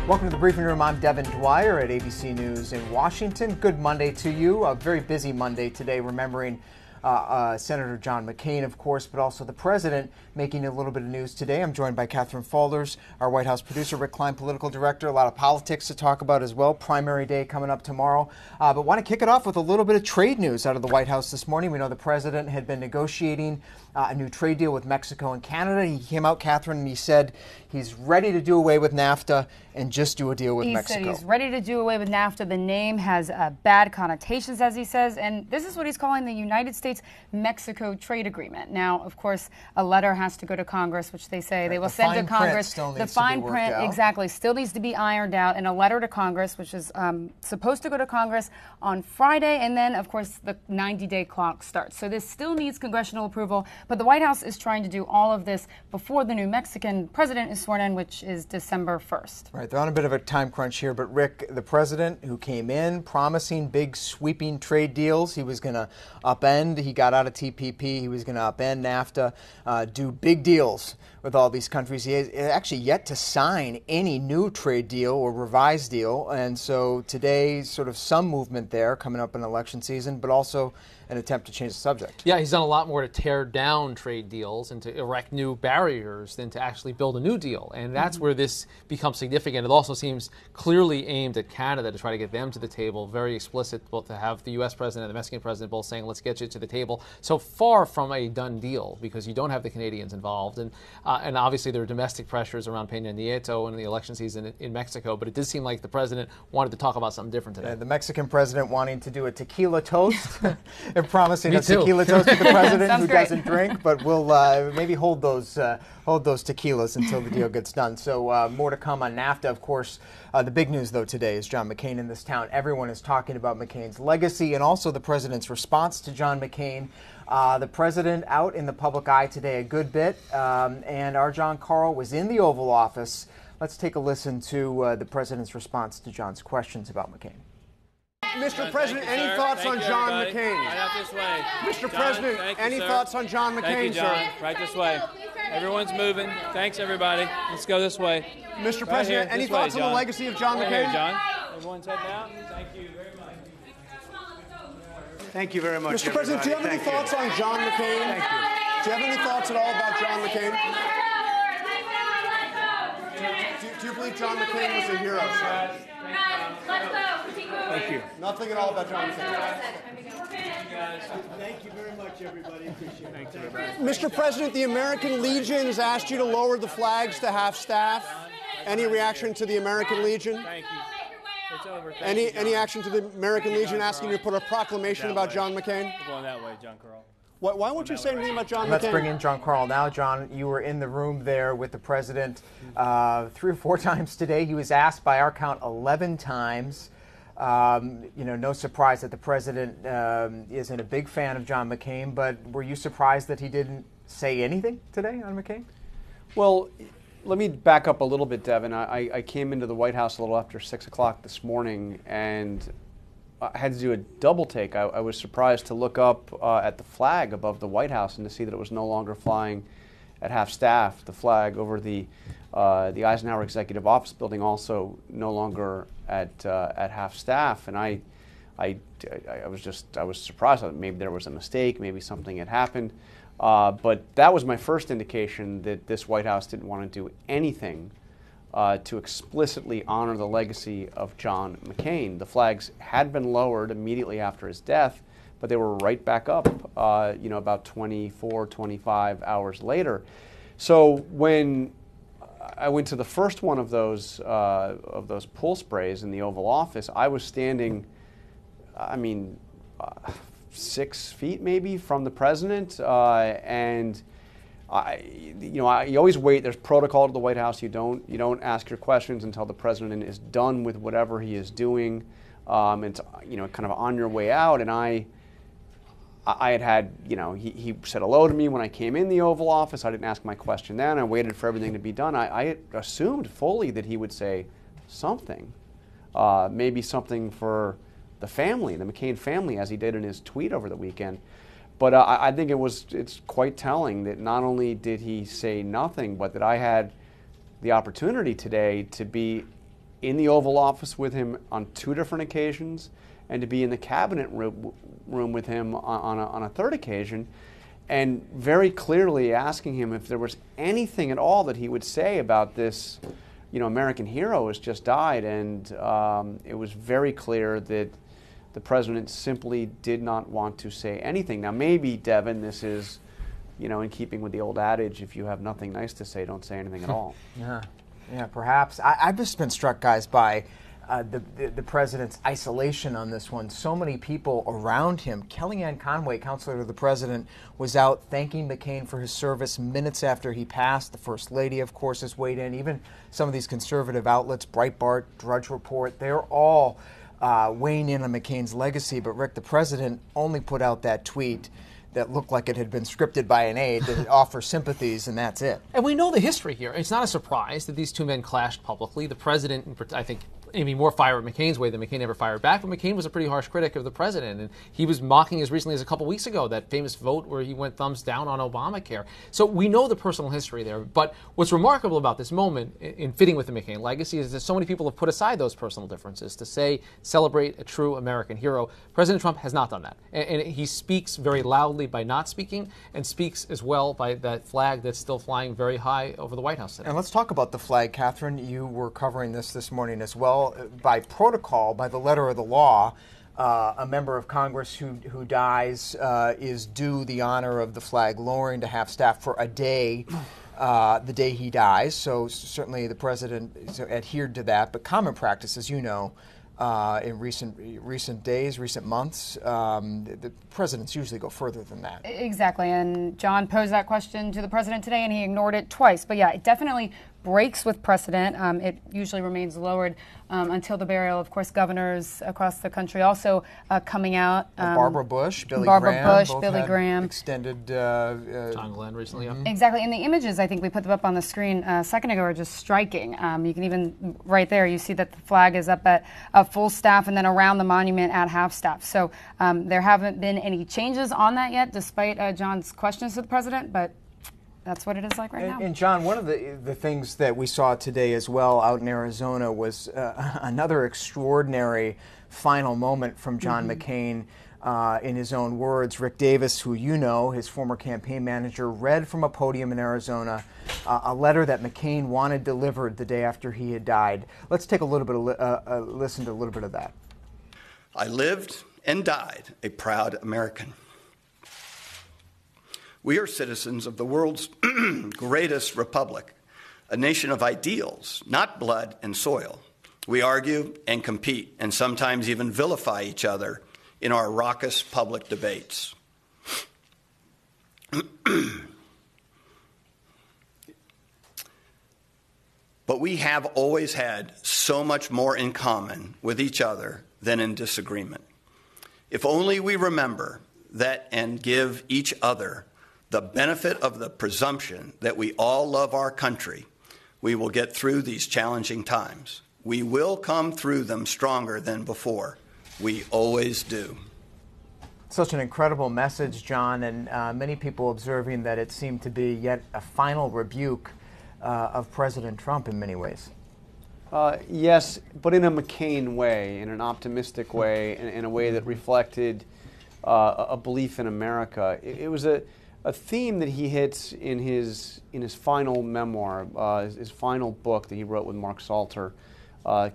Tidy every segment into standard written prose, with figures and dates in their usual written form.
Welcome to the Briefing Room. I'm Devin Dwyer at ABC News in Washington. Good Monday to you. A very busy Monday today, remembering Senator John McCain, of course, but also the president making a little bit of news today. I'm joined by Catherine Falders, our White House producer, Rick Klein, political director. A lot of politics to talk about as well. Primary day coming up tomorrow. But want to kick it off with a little bit of trade news out of the White House this morning. We know the president had been negotiating a new trade deal with Mexico and Canada. He came out, Catherine, and he said he's ready to do away with NAFTA and just do a deal with Mexico. He said he's ready to do away with NAFTA. The name has bad connotations, as he says, and this is what he's calling the United States-Mexico trade agreement. Now, of course, a letter has to go to Congress, which they say they will send to Congress. The fine print, exactly, still needs to be ironed out in a letter to Congress, which is supposed to go to Congress on Friday, and then, of course, the 90-day clock starts. So this still needs congressional approval, but the White House is trying to do all of this before the new Mexican president is sworn in, which is December 1st. Right, they're on a bit of a time crunch here, but Rick, the president who came in promising big sweeping trade deals, he was going to upend, he got out of TPP, he was going to upend NAFTA, do big deals with all these countries. He has actually yet to sign any new trade deal or revised deal, and so today sort of some movement there coming up in election season, but also an attempt to change the subject. Yeah, he's done a lot more to tear down trade deals and to erect new barriers than to actually build a new deal. And that's where this becomes significant. It also seems clearly aimed at Canada to try to get them to the table, very explicit, both to have the U.S. president and the Mexican president both saying, let's get you to the table. So far from a done deal, because you don't have the Canadians involved. And obviously there are domestic pressures around Peña Nieto and the election season in Mexico, but it did seem like the president wanted to talk about something different today. The Mexican president wanting to do a tequila toast. They're promising a tequila toast to the president who doesn't drink, but we'll maybe hold those tequilas until the deal gets done. So more to come on NAFTA, of course. The big news, though, today is John McCain in this town. Everyone is talking about McCain's legacy and also the president's response to John McCain. The president out in the public eye today a good bit, and our John Carl was in the Oval Office. Let's take a listen to the president's response to John's questions about McCain. Mr. President, any thoughts on John McCain? Right out this way. Mr. President, any thoughts on John McCain, Thank you, John. sir? Right this way. Everyone's moving. Thanks, everybody. Let's go this way. Mr. President, any thoughts on the legacy of John McCain? Here, John. Everyone's head down. Thank you very much. Thank you very much, Mr. President, do you have any thoughts on John McCain? Thank you. Do you have any thoughts at all about John McCain? Do you believe John McCain was a hero, sir? Let's go. Thank you. Nothing at all about John McCain. Thank you very much, everybody. Appreciate it. Mr. President, the American Legion has asked you to lower the flags to half-staff. Any reaction to the American Legion? Thank you. It's over. Any action to the American Legion asking you to put a proclamation about John McCain? We're going that way, John Carl. Why won't you say anything about John McCain? Let's bring in John Carl now. John, you were in the room there with the president 3 or 4 times today. He was asked by our count 11 times. No surprise that the president isn't a big fan of John McCain, but were you surprised that he didn't say anything today on McCain? Well, let me back up a little bit, Devin. I came into the White House a little after 6 o'clock this morning, and I had to do a double take. I was surprised to look up at the flag above the White House and to see that it was no longer flying at half-staff. The flag over the Eisenhower Executive Office building also no longer at half-staff, and I was surprised. Maybe there was a mistake, maybe something had happened, but that was my first indication that this White House didn't want to do anything to explicitly honor the legacy of John McCain. The flags had been lowered immediately after his death, but they were right back up, about 24, 25 hours later. So when I went to the first one of those pull sprays in the Oval Office, I was standing, 6 feet maybe from the president, and you always wait. There's protocol to the White House. You don't ask your questions until the president is done with whatever he is doing. It's kind of on your way out. And I had he said hello to me when I came in the Oval Office. I didn't ask my question then. I waited for everything to be done. I assumed fully that he would say something, maybe something for the family, the McCain family, as he did in his tweet over the weekend. But I think it's quite telling that not only did he say nothing, but that I had the opportunity today to be in the Oval Office with him on 2 different occasions, and to be in the cabinet room with him on a 3rd occasion, and very clearly asking him if there was anything at all that he would say about this, American hero has just died. And it was very clear that the president simply did not want to say anything. Now, maybe, Devin, this is, in keeping with the old adage, if you have nothing nice to say, don't say anything at all. Yeah, perhaps. I've just been struck, guys, by the president's isolation on this one. So many people around him. Kellyanne Conway, counselor to the president, was out thanking McCain for his service minutes after he passed. The First Lady, of course, has weighed in. Even some of these conservative outlets, Breitbart, Drudge Report, they're all weighing in on McCain's legacy. But, Rick, the president only put out that tweet that looked like it had been scripted by an aide to offer sympathies, and that's it. And we know the history here. It's not a surprise that these 2 men clashed publicly. The president, I think, aiming more fire at McCain's way than McCain ever fired back, but McCain was a pretty harsh critic of the president, and he was mocking as recently as a couple weeks ago that famous vote where he went thumbs down on Obamacare. So we know the personal history there, but what's remarkable about this moment in fitting with the McCain legacy is that so many people have put aside those personal differences to celebrate a true American hero. President Trump has not done that, and he speaks very loudly by not speaking, and speaks as well by that flag that's still flying very high over the White House today. And let's talk about the flag, Catherine. You were covering this morning as well. By protocol, by the letter of the law, a member of Congress who dies is due the honor of the flag lowering to half-staff for a day, the day he dies. So certainly the president adhered to that. But common practice, as you know, in recent days, recent months, the presidents usually go further than that. Exactly, and John posed that question to the president today, and he ignored it twice. But yeah, it definitely breaks with precedent. It usually remains lowered until the burial. Of course, governors across the country also coming out. Barbara Bush, Billy Graham. Extended. John Glenn recently, yeah. Exactly, and the images, I think we put them up on the screen a second ago, are just striking. You can even, right there, you see that the flag is up at full staff and then around the monument at half staff. So there haven't been any changes on that yet, despite John's questions to the president, but that's what it is like right now. And John, one of the things that we saw today as well out in Arizona was another extraordinary final moment from John McCain. In his own words, Rick Davis, who you know, his former campaign manager, read from a podium in Arizona a letter that McCain wanted delivered the day after he had died. Let's take a little bit of listen to a little bit of that. I lived and died a proud American. We are citizens of the world's greatest republic, a nation of ideals, not blood and soil. We argue and compete and sometimes even vilify each other in our raucous public debates. But we have always had so much more in common with each other than in disagreement. If only we remember that and give each other the benefit of the presumption that we all love our country, we will get through these challenging times. We will come through them stronger than before. We always do. Such an incredible message, John, and many people observing that it seemed to be yet a final rebuke of President Trump in many ways. Yes, but in a McCain way, in an optimistic way, in a way that reflected a belief in America. It was a theme that he hits in his final memoir, his final book that he wrote with Mark Salter.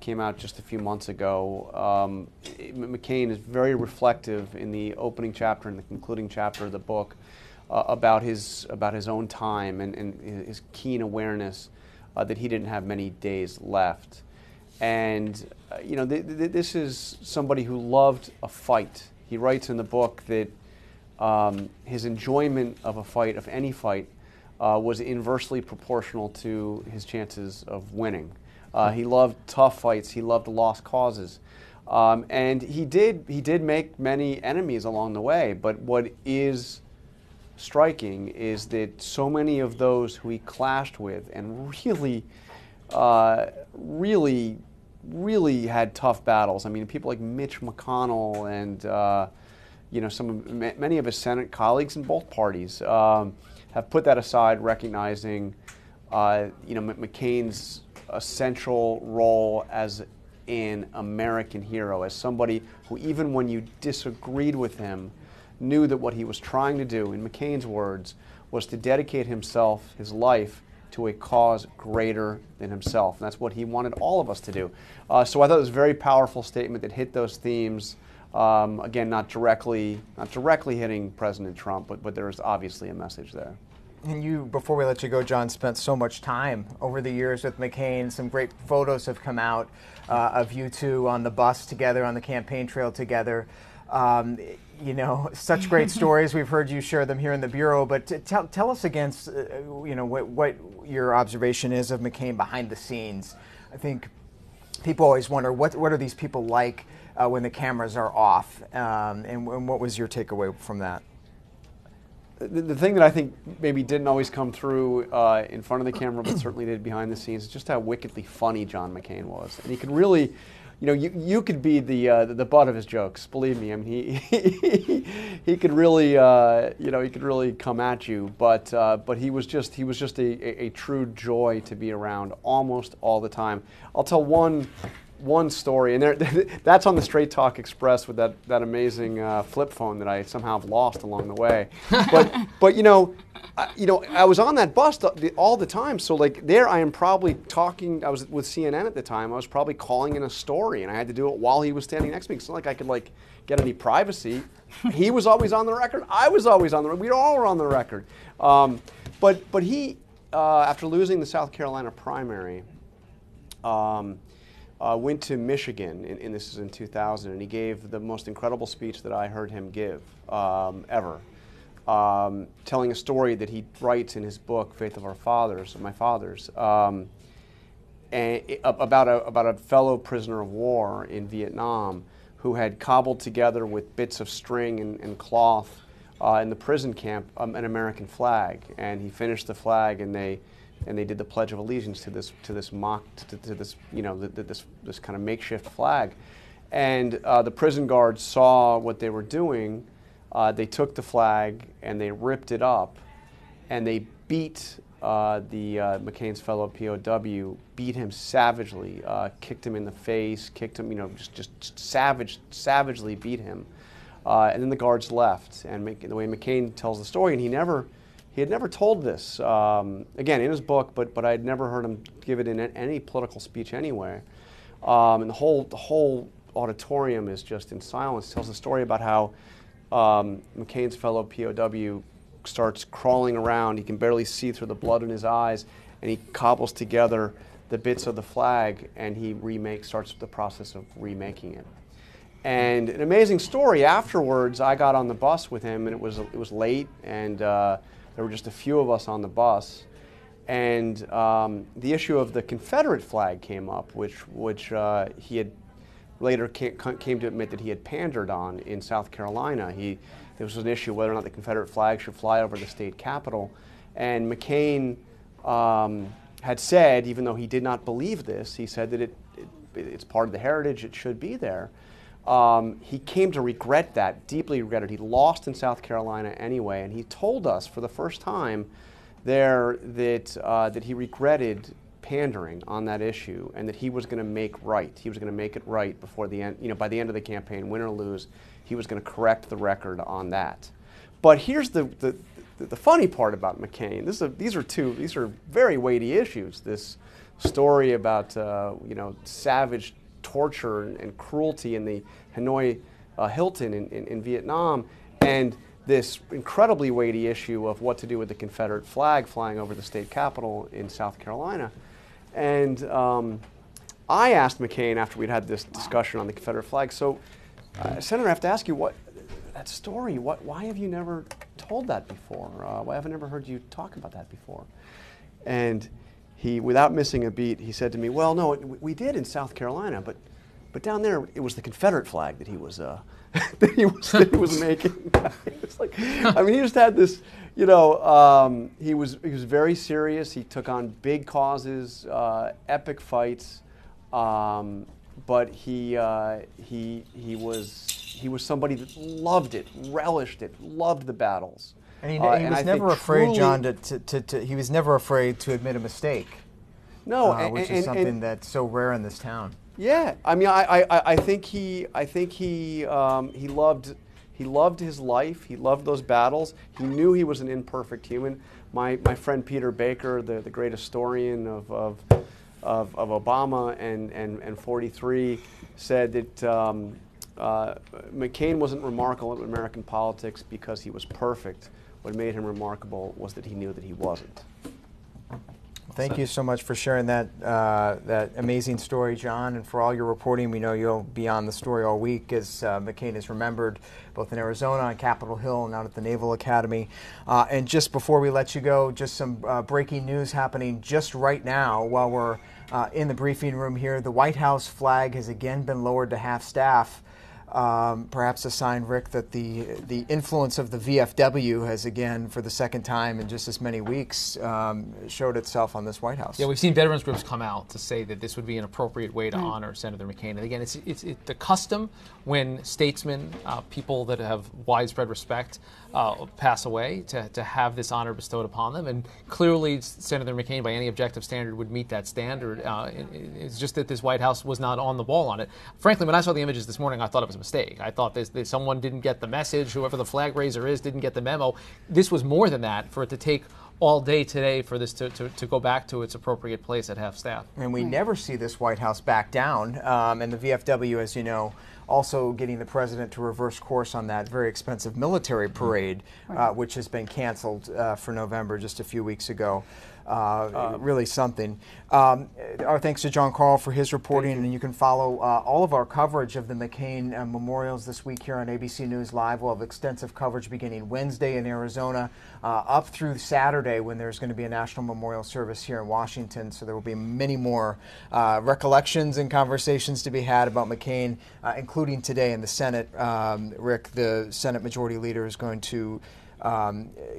Came out just a few months ago. McCain is very reflective in the opening chapter and the concluding chapter of the book about his own time and his keen awareness that he didn't have many days left. And this is somebody who loved a fight. He writes in the book that his enjoyment of a fight, of any fight, was inversely proportional to his chances of winning. He loved tough fights. He loved lost causes, and he did make many enemies along the way. But what is striking is that so many of those who he clashed with and really had tough battles. I mean, people like Mitch McConnell and many of his Senate colleagues in both parties have put that aside, recognizing McCain's a central role as an American hero, as somebody who, even when you disagreed with him, knew that what he was trying to do, in McCain's words, was to dedicate himself, his life, to a cause greater than himself. And that's what he wanted all of us to do. So I thought it was a very powerful statement that hit those themes. Again, not directly hitting President Trump, but there is obviously a message there. And you, before we let you go, John, spent so much time over the years with McCain. Some great photos have come out of you two on the bus together, on the campaign trail together. You know, such great stories. We've heard you share them here in the Bureau. But tell us again, you know, what your observation is of McCain behind the scenes. I think people always wonder, what are these people like when the cameras are off? And what was your takeaway from that? The thing that I think maybe didn't always come through in front of the camera, but certainly did behind the scenes, is just how wickedly funny John McCain was. And he could really, you know, you could be the butt of his jokes. Believe me, I mean, he could really, you know, he could really come at you. But he was just a true joy to be around almost all the time. I'll tell one story, and that's on the Straight Talk Express with that amazing flip phone that I somehow have lost along the way. But you know, I was on that bus all the time. So like there, I am probably talking. I was with CNN at the time. I was probably calling in a story, and I had to do it while he was standing next to me. It's not like I could get any privacy. He was always on the record. I was always on the record. We all were on the record. But he, after losing the South Carolina primary, went to Michigan, and this is in 2000, and he gave the most incredible speech that I heard him give ever, telling a story that he writes in his book, Faith of Our Fathers, of my fathers, and about a fellow prisoner of war in Vietnam who had cobbled together with bits of string and cloth in the prison camp an American flag, and he finished the flag, and they did the Pledge of Allegiance to this you know, this kind of makeshift flag, and the prison guards saw what they were doing. They took the flag and they ripped it up, and they beat McCain's fellow POW, beat him savagely, kicked him in the face, kicked him, you know, just savagely beat him, and then the guards left. And the way McCain tells the story, and he had never told this, again, in his book, but I had never heard him give it in any political speech anywhere. And the whole auditorium is just in silence. Tells the story about how McCain's fellow POW starts crawling around. He can barely see through the blood in his eyes, and he cobbles together the bits of the flag, and he starts the process of remaking it. And an amazing story. Afterwards, I got on the bus with him, and it was late, and there were just a few of us on the bus, and the issue of the Confederate flag came up, which he had later came to admit that he had pandered on in South Carolina. There was an issue whether or not the Confederate flag should fly over the state capitol, and McCain had said, even though he did not believe this, he said that it's part of the heritage, it should be there. He came to regret that, deeply regretted. He lost in South Carolina anyway, and he told us for the first time there that he regretted pandering on that issue, and that he was going to make it right before the end. You know, by the end of the campaign, win or lose, he was going to correct the record on that. But here's the funny part about McCain. These are very weighty issues. This story about you know, savage torture and cruelty in the Hanoi Hilton in Vietnam, and this incredibly weighty issue of what to do with the Confederate flag flying over the state capitol in South Carolina. And I asked McCain after we'd had this discussion on the Confederate flag, so Senator, I have to ask you, that story, why have you never told that before? Why have I never heard you talk about that before? And he, without missing a beat, he said to me, well, no, we did in South Carolina, but down there it was the Confederate flag that he was that he was making. It's like, I mean, he just had this, you know, he was very serious. He took on big causes, epic fights, but he was somebody that loved it, relished it, loved the battles. And he was never afraid, John, he was never afraid to admit a mistake. No, which is something that's so rare in this town. Yeah, I mean, I think he loved his life. He loved those battles. He knew he was an imperfect human. My friend Peter Baker, the great historian of Obama and 43, said that McCain wasn't remarkable in American politics because he was perfect. What made him remarkable was that he knew that he wasn't. Thank you so much for sharing that that amazing story, John, and for all your reporting. We know you'll be on the story all week as McCain is remembered both in Arizona, on Capitol Hill, and out at the Naval Academy. And just before we let you go, just some breaking news happening just right now while we're in the briefing room here. The White House flag has again been lowered to half-staff. Perhaps a sign, Rick, that the influence of the VFW has again, for the second time in just as many weeks, showed itself on this White House. Yeah, we've seen veterans groups come out to say that this would be an appropriate way to honor Senator McCain. And again, it's the custom when statesmen, people that have widespread respect, pass away to have this honor bestowed upon them. And clearly, Senator McCain, by any objective standard, would meet that standard. It's just that this White House was not on the ball on it. Frankly, when I saw the images this morning, I thought it was a mistake. I thought that someone didn't get the message. Whoever the flag raiser is didn't get the memo. This was more than that, for it to take all day today for this to go back to its appropriate place at half-staff. And we never see this White House back down. And the VFW, as you know, also getting the president to reverse course on that very expensive military parade, which has been canceled for November just a few weeks ago. Really something. Our thanks to John Carl for his reporting, and you can follow all of our coverage of the McCain memorials this week here on ABC News Live. We'll have extensive coverage beginning Wednesday in Arizona, up through Saturday when there's going to be a national memorial service here in Washington. So there will be many more recollections and conversations to be had about McCain, including today in the Senate. Rick, the Senate Majority Leader, is going to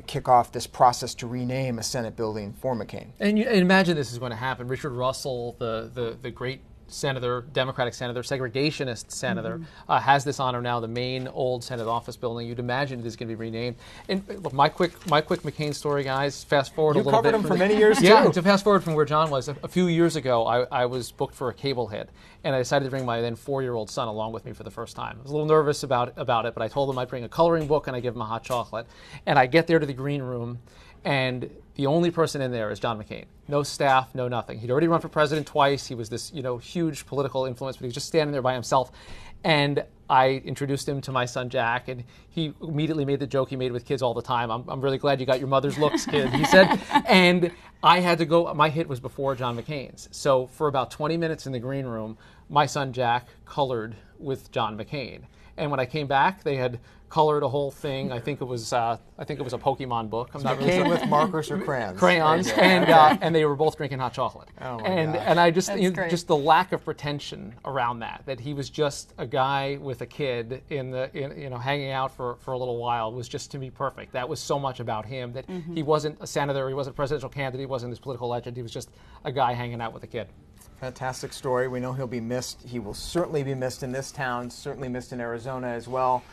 kick off this process to rename a Senate building for McCain. And you imagine this is going to happen. Richard Russell, the great senator, Democratic senator, segregationist senator, has this honor now, the main old Senate office building. You'd imagine it is going to be renamed. And look, my quick McCain story, guys. Fast forward a little bit. You covered him for many years, too. Yeah, to fast forward from where John was, a few years ago, I was booked for a cable hit, and I decided to bring my then 4-year-old son along with me for the first time. I was a little nervous about it, but I told him I'd bring a coloring book and I'd give him a hot chocolate. And I get there to the green room, and the only person in there is John McCain. No staff, no nothing. He'd already run for president twice. He was this, huge political influence, but he was just standing there by himself. And I introduced him to my son, Jack, and he immediately made the joke he made with kids all the time. I'm really glad you got your mother's looks, kid, he said. And I had to go. My hit was before John McCain's. So for about 20 minutes in the green room, my son, Jack, colored with John McCain. And when I came back, they had colored a whole thing. I think it was a Pokemon book. I'm not really sure. with markers or crayons. Crayons, and they were both drinking hot chocolate. Oh my and gosh. and I just just the lack of pretension around that he was just a guy with a kid hanging out for a little while was just, to me, perfect. That was so much about him, that he wasn't a senator, he wasn't a presidential candidate, he wasn't this political legend. He was just a guy hanging out with a kid. Fantastic story. We know he'll be missed. He will certainly be missed in this town, certainly missed in Arizona as well.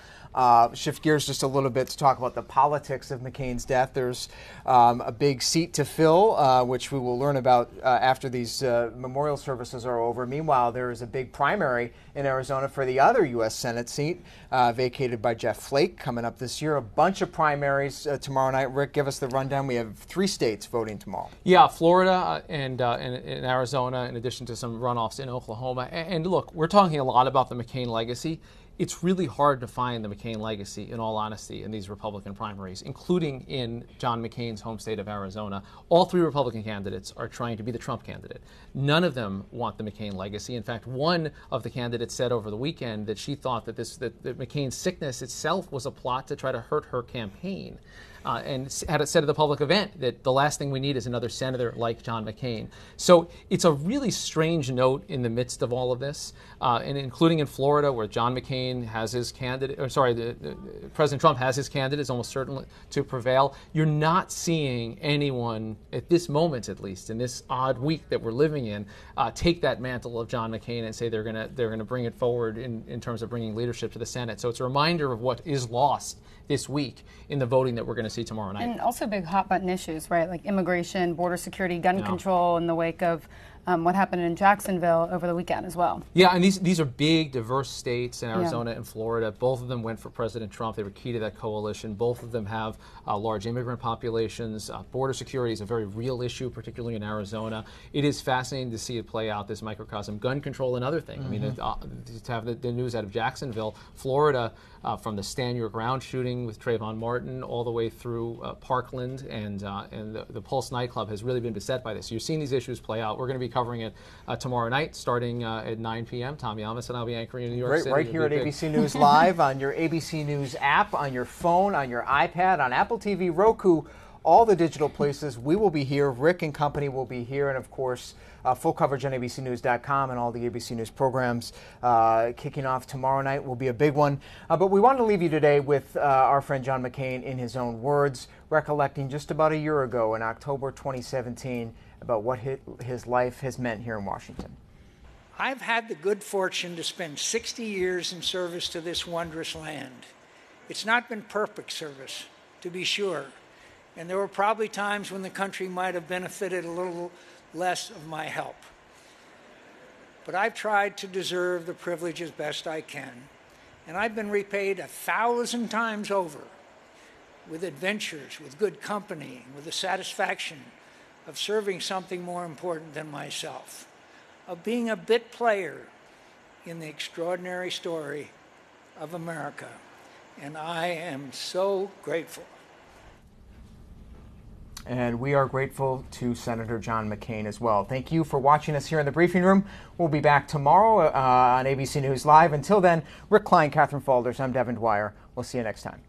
Shift gears just a little bit to talk about the politics of McCain's death. There's a big seat to fill, which we will learn about after these memorial services are over. Meanwhile, there is a big primary in Arizona for the other U.S. Senate seat, vacated by Jeff Flake, coming up this year. A bunch of primaries tomorrow night. Rick, give us the rundown. We have 3 states voting tomorrow. Yeah, Florida and Arizona, in addition to some runoffs in Oklahoma. And look, we're talking a lot about the McCain legacy. It's really hard to find the McCain legacy, in all honesty, in these Republican primaries, including in John McCain's home state of Arizona. All 3 Republican candidates are trying to be the Trump candidate. None of them want the McCain legacy. In fact, one of the candidates said over the weekend that she thought that McCain's sickness itself was a plot to try to hurt her campaign. And had said at the public event that the last thing we need is another senator like John McCain. So it's a really strange note in the midst of all of this, and including in Florida, where John McCain McCain has his candidate, or sorry, President Trump has his candidate, is almost certain to prevail. You're not seeing anyone, at this moment at least, in this odd week that we're living in, take that mantle of John McCain and say they're gonna bring it forward in terms of bringing leadership to the Senate. So it's a reminder of what is lost this week in the voting that we're going to see tomorrow night. And also big hot button issues, right? Like immigration, border security, gun control in the wake of what happened in Jacksonville over the weekend as well. Yeah, and these are big, diverse states in Arizona and Florida. Both of them went for President Trump. They were key to that coalition. Both of them have large immigrant populations. Border security is a very real issue, particularly in Arizona. It is fascinating to see it play out, this microcosm. Gun control, another thing. I mean, to have the news out of Jacksonville, Florida, from the Stand Your Ground shooting with Trayvon Martin all the way through Parkland and the Pulse nightclub has really been beset by this. So you're seeing these issues play out. We're going to be covering it tomorrow night, starting at 9 p.m. Tom Yamas and I'll be anchoring in New York City. Right here at ABC News Live, on your ABC News app, on your phone, on your iPad, on Apple TV, Roku, all the digital places. We will be here. Rick and company will be here. And, of course, full coverage on abcnews.com and all the ABC News programs kicking off tomorrow night will be a big one. But we want to leave you today with our friend John McCain in his own words, recollecting just about a year ago in October 2017 about what his life has meant here in Washington. I've had the good fortune to spend 60 years in service to this wondrous land. It's not been perfect service, to be sure. And there were probably times when the country might have benefited a little less of my help. But I've tried to deserve the privilege as best I can. And I've been repaid 1,000 times over with adventures, with good company, with the satisfaction of serving something more important than myself, of being a bit player in the extraordinary story of America. And I am so grateful. And we are grateful to Senator John McCain as well. Thank you for watching us here in the briefing room. We'll be back tomorrow on ABC News Live. Until then, Rick Klein, Catherine Falders, I'm Devin Dwyer. We'll see you next time.